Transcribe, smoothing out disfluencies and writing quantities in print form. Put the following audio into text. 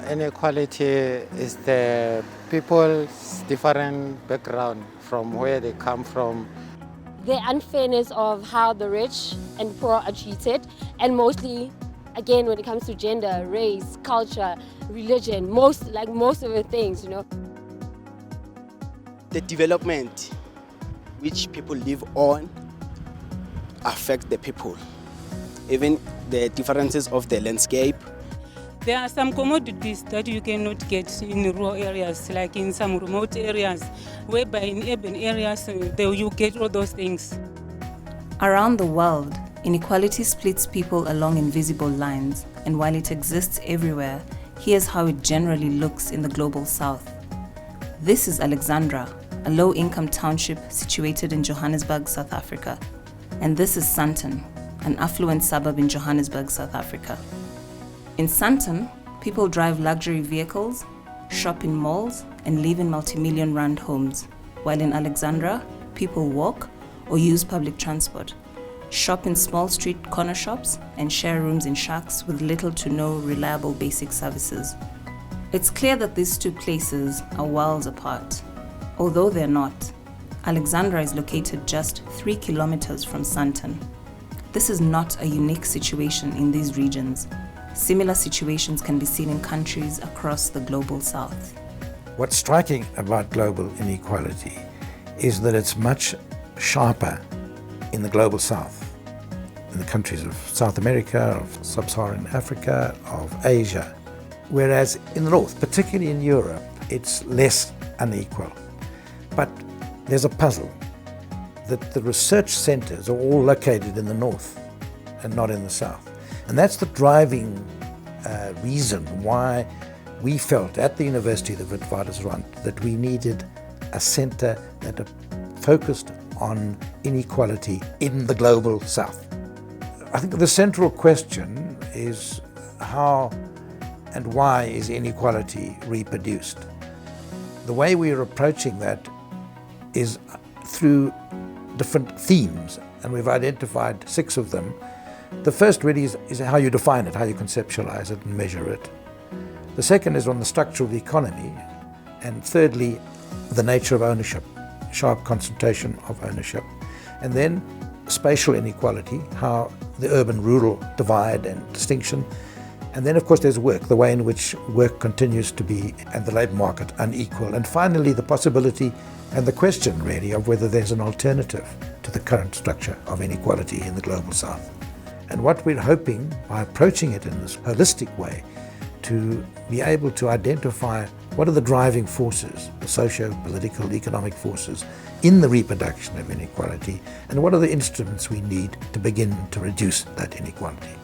Inequality is the people's different background from where they come from. The unfairness of how the rich and poor are treated, and mostly, again, when it comes to gender, race, culture, religion, most of the things, The development which people live on affect the people. Even the differences of the landscape. There are some commodities that you cannot get in rural areas, like in some remote areas, whereby in urban areas you get all those things. Around the world, inequality splits people along invisible lines, and while it exists everywhere, here's how it generally looks in the global south. This is Alexandra, a low-income township situated in Johannesburg, South Africa. And this is Sandton, an affluent suburb in Johannesburg, South Africa. In Sandton, people drive luxury vehicles, shop in malls, and live in multi-million rand homes, while in Alexandra, people walk or use public transport, shop in small street corner shops, and share rooms in shacks with little to no reliable basic services. It's clear that these two places are worlds apart. Although they're not, Alexandra is located just 3 kilometers from Sandton. This is not a unique situation in these regions. Similar situations can be seen in countries across the global south. What's striking about global inequality is that it's much sharper in the global south, in the countries of South America, of sub-Saharan Africa, of Asia. Whereas in the north, particularly in Europe, it's less unequal. But there's a puzzle that the research centers are all located in the north and not in the south. And that's the driving reason why we felt at the University of the Witwatersrand that we needed a center that focused on inequality in the global south. I think the central question is how and why is inequality reproduced? The way we are approaching that is through different themes, and we've identified 6 of them. The first really is how you define it, how you conceptualize it and measure it. The second is on the structure of the economy, and thirdly, the nature of ownership, sharp concentration of ownership. And then spatial inequality, how the urban-rural divide and distinction. And then, of course, there's work, the way in which work continues to be, and the labour market, unequal. And finally, the possibility and the question, really, of whether there's an alternative to the current structure of inequality in the global south. And what we're hoping, by approaching it in this holistic way, to be able to identify what are the driving forces, the socio-political, economic forces, in the reproduction of inequality, and what are the instruments we need to begin to reduce that inequality.